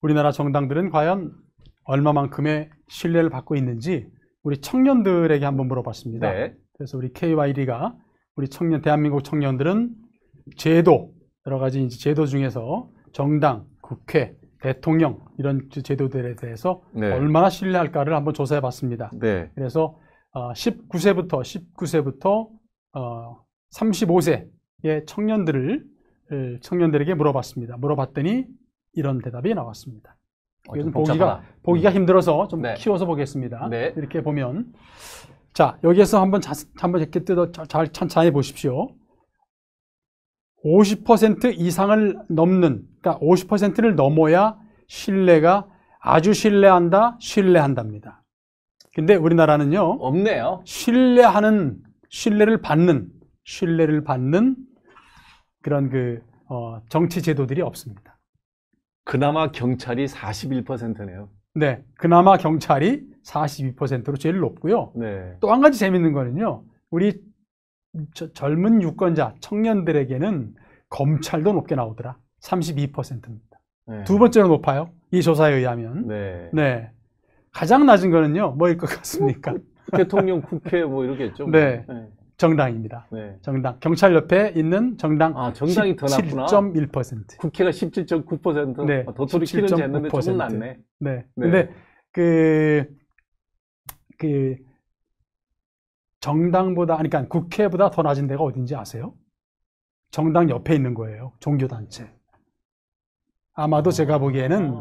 우리나라 정당들은 과연 얼마만큼의 신뢰를 받고 있는지 우리 청년들에게 한번 물어봤습니다. 네. 그래서 우리 KYD가 우리 대한민국 청년들은 제도, 여러 가지 이제 제도 중에서 정당, 국회, 대통령 이런 제도들에 대해서 네. 얼마나 신뢰할까를 한번 조사해 봤습니다. 네. 그래서 19세부터 35세의 청년들에게 물어봤습니다. 물어봤더니 이런 대답이 나왔습니다. 이것은 보기가 힘들어서 좀 네. 키워서 보겠습니다. 네. 이렇게 보면, 자, 여기에서 한번 이렇게 잘 천천히 보십시오. 50% 이상을 넘는, 그러니까 50%를 넘어야 신뢰가 아주 신뢰한답니다. 근데 우리나라는요, 없네요. 신뢰를 받는 그런 정치 제도들이 없습니다. 그나마 경찰이 41%네요. 네, 그나마 경찰이 42%로 제일 높고요. 네. 또 한 가지 재밌는 거는요, 우리 젊은 유권자, 청년들에게는 검찰도 높게 나오더라. 32%입니다. 네. 두 번째로 높아요. 이 조사에 의하면. 네. 네. 가장 낮은 거는요, 뭐일 것 같습니까? 대통령, 국회 뭐 이러겠죠. 네. 네. 정당입니다. 네. 정당. 경찰 옆에 있는 정당. 정당이 더 낮구나. 17.1%. 국회가 17.9%. 네. 도토리 키는 쟀는데 조금 낮네. 네. 네. 근데 정당보다, 그러니까 국회보다 더 낮은 데가 어딘지 아세요? 정당 옆에 있는 거예요. 종교단체. 아마도 제가 보기에는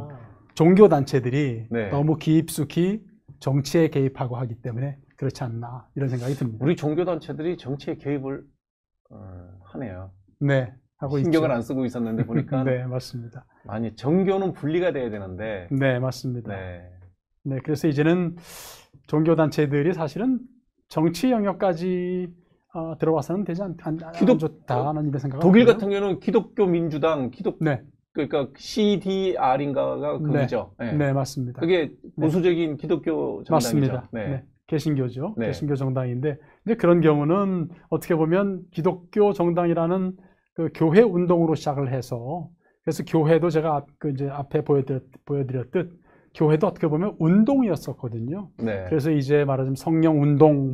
종교단체들이 네. 너무 깊숙이 정치에 개입하고 하기 때문에 그렇지 않나, 이런 생각이 듭니다. 우리 종교단체들이 정치에 개입을 하네요. 네. 하고 신경을 있죠. 안 쓰고 있었는데 보니까. 네, 맞습니다. 아니, 정교는 분리가 돼야 되는데. 네, 맞습니다. 네. 네, 그래서 이제는 종교단체들이 사실은 정치 영역까지 들어와서는 되지 안 좋다는 이런 생각을 독일 하고요. 같은 경우는 기독교 민주당, 네. 그러니까 CDR인가가 그거죠. 네. 네, 맞습니다. 그게 보수적인 기독교 정당이죠. 맞습니다. 네. 네. 개신교죠. 네. 개신교 정당인데, 근데 그런 경우는 어떻게 보면 기독교 정당이라는 그 교회 운동으로 시작을 해서, 그래서 교회도 제가 이제 앞에 보여드렸듯 교회도 어떻게 보면 운동이었었거든요. 네. 그래서 이제 말하자면 성령 운동,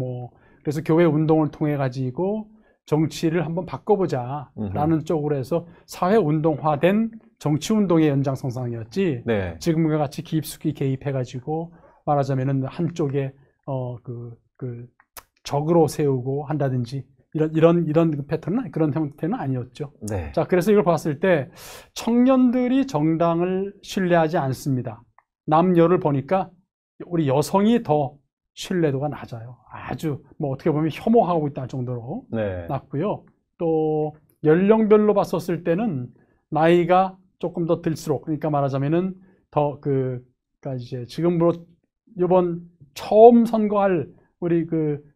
그래서 교회 운동을 통해 가지고 정치를 한번 바꿔보자라는 쪽으로 해서 사회 운동화된 정치 운동의 연장선상이었지. 네. 지금과 같이 깊숙이 개입해 가지고 말하자면은 한쪽에 적으로 세우고 한다든지 이런 패턴은, 그런 형태는 아니었죠. 네. 자, 그래서 이걸 봤을 때 청년들이 정당을 신뢰하지 않습니다. 남녀를 보니까 우리 여성이 더 신뢰도가 낮아요. 아주 어떻게 보면 혐오하고 있다 정도로 네. 낮고요. 또 연령별로 봤었을 때는 나이가 조금 더 들수록, 그러니까 말하자면은 더 그러니까 이제 지금으로 이번 처음 선거할 우리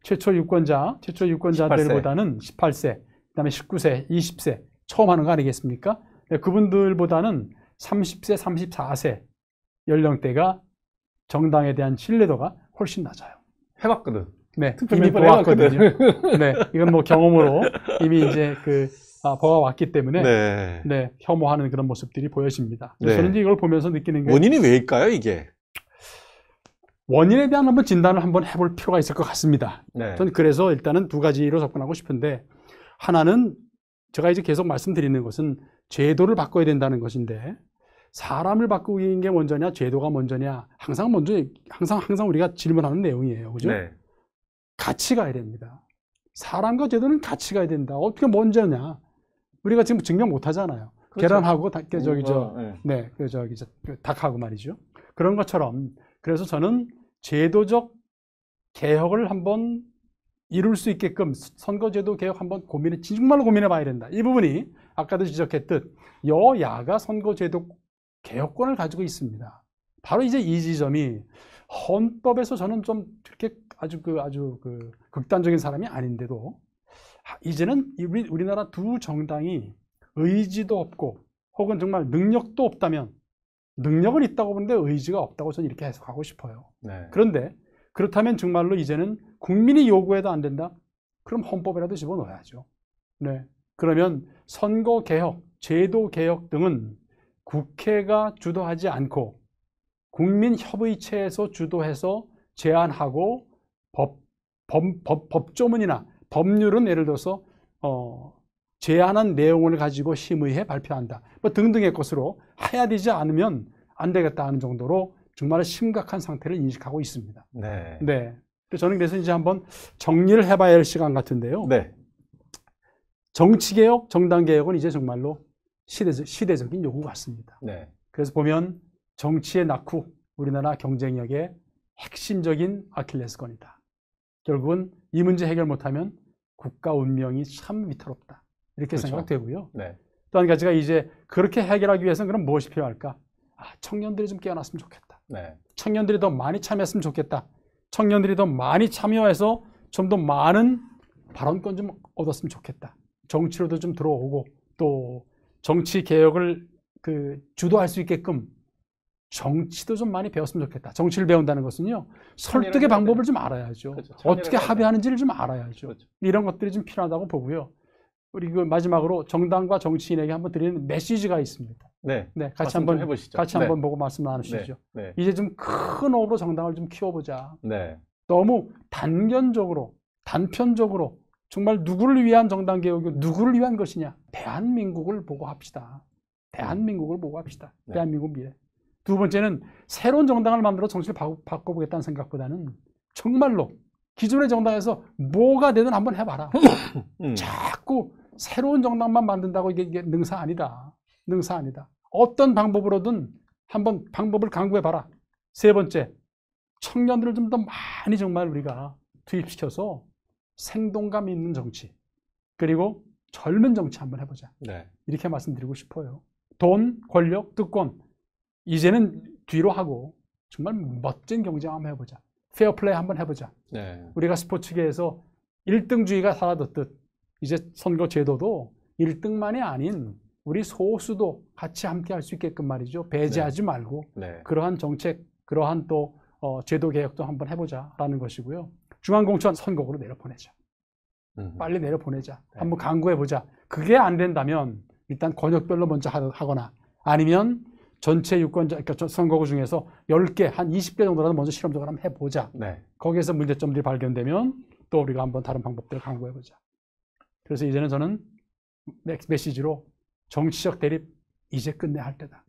최초 유권자들보다는 18세, 그다음에 19세, 20세 처음 하는 거 아니겠습니까? 그분들보다는 30세, 34세 연령대가 정당에 대한 신뢰도가 훨씬 낮아요. 해봤거든. 네, 투표 이미 몇 번 보았거든요. 네, 이건 경험으로 이미 이제 보아왔기 때문에 네. 혐오하는 그런 모습들이 보여집니다. 네. 저는 이걸 보면서 느끼는 게, 원인이 왜일까요, 이게? 원인에 대한 한번 진단을 한번 해볼 필요가 있을 것 같습니다. 네. 저는 그래서 일단은 두 가지로 접근하고 싶은데, 하나는 제가 이제 계속 말씀드리는 것은 제도를 바꿔야 된다는 것인데, 사람을 바꾸는 게 먼저냐, 제도가 먼저냐, 항상 우리가 질문하는 내용이에요. 그죠? 네. 같이 가야 됩니다. 사람과 제도는 같이 가야 된다. 어떻게 먼저냐? 우리가 지금 증명 못 하잖아요. 그렇죠. 계란하고 네. 닭하고 말이죠. 그런 것처럼, 그래서 저는 제도적 개혁을 한번 이룰 수 있게끔 선거제도 개혁 한번 정말로 고민해 봐야 된다. 이 부분이 아까도 지적했듯 여야가 선거제도 개혁권을 가지고 있습니다. 바로 이제 이 지점이, 헌법에서 저는 좀 그렇게 아주 극단적인 사람이 아닌데도 이제는 우리나라 두 정당이 의지도 없고 혹은 정말 능력도 없다면, 능력은 있다고 보는데 의지가 없다고 저는 이렇게 해석하고 싶어요. 네. 그런데 그렇다면 정말로 이제는 국민이 요구해도 안 된다? 그럼 헌법에라도 집어넣어야죠. 네. 그러면 선거 개혁, 제도 개혁 등은 국회가 주도하지 않고 국민협의체에서 주도해서 제안하고 법조문이나 법률은 예를 들어서 제안한 내용을 가지고 심의해 발표한다. 뭐 등등의 것으로 해야 되지 않으면 안 되겠다 하는 정도로 정말 심각한 상태를 인식하고 있습니다. 네. 네. 저는 그래서 이제 한번 정리를 해봐야 할 시간 같은데요. 네. 정치개혁, 정당개혁은 이제 정말로 시대적인 요구 같습니다. 네. 그래서 보면 정치의 낙후, 우리나라 경쟁력의 핵심적인 아킬레스건이다. 결국은 이 문제 해결 못하면 국가 운명이 참 위태롭다. 이렇게 그렇죠. 생각되고요. 네. 또 한 가지가 이제 그렇게 해결하기 위해서는 그럼 무엇이 필요할까? 청년들이 좀 깨어났으면 좋겠다. 네. 청년들이 더 많이 참여했으면 좋겠다. 청년들이 더 많이 참여해서 좀 더 많은 발언권 좀 얻었으면 좋겠다. 정치로도 좀 들어오고 또 정치 개혁을 주도할 수 있게끔 정치도 좀 많이 배웠으면 좋겠다. 정치를 배운다는 것은요, 설득의 방법을 좀 알아야죠. 그렇죠. 어떻게 합의하는지를 좀 알아야죠. 그렇죠. 이런 것들이 좀 필요하다고 보고요. 우리 마지막으로 정당과 정치인에게 한번 드리는 메시지가 있습니다. 네. 네, 같이 한번 해보시죠. 같이 네. 한번 보고 말씀 나누시죠. 네. 네. 이제 좀 큰 호흡으로 정당을 좀 키워보자. 네. 너무 단견적으로, 단편적으로 정말 누구를 위한 정당 개혁이 누구를 위한 것이냐? 대한민국을 보고 합시다. 대한민국을 보고 합시다. 네. 대한민국 미래. 두 번째는 새로운 정당을 만들어 정치를 바꿔보겠다는 생각보다는 정말로 기존의 정당에서 뭐가 되든 한번 해봐라. 자꾸 새로운 정당만 만든다고 이게 능사 아니다. 능사 아니다. 어떤 방법으로든 한번 방법을 강구해봐라. 세 번째, 청년들을 좀 더 많이 정말 우리가 투입시켜서 생동감 있는 정치, 그리고 젊은 정치 한번 해보자. 네. 이렇게 말씀드리고 싶어요. 돈, 권력, 특권 이제는 뒤로 하고 정말 멋진 경쟁 한번 해보자. 페어플레이 한번 해보자. 네. 우리가 스포츠계에서 1등주의가 사라졌듯 이제 선거 제도도 1등만이 아닌 우리 소수도 같이 함께 할 수 있게끔 말이죠. 배제하지 말고 네. 그러한 정책, 그러한 또 제도 개혁도 한번 해보자라는 것이고요. 중앙공천 선거구로 내려보내자. 빨리 내려보내자. 네. 한번 강구해보자. 그게 안 된다면 일단 권역별로 먼저 하거나 아니면 전체 유권자, 그러니까 선거구 중에서 10개, 한 20개 정도라도 먼저 실험적으로 한번 해보자. 네. 거기에서 문제점들이 발견되면 또 우리가 한번 다른 방법들을 강구해보자. 그래서 이제는 저는 메시지로 정치적 대립 이제 끝내야 할 때다.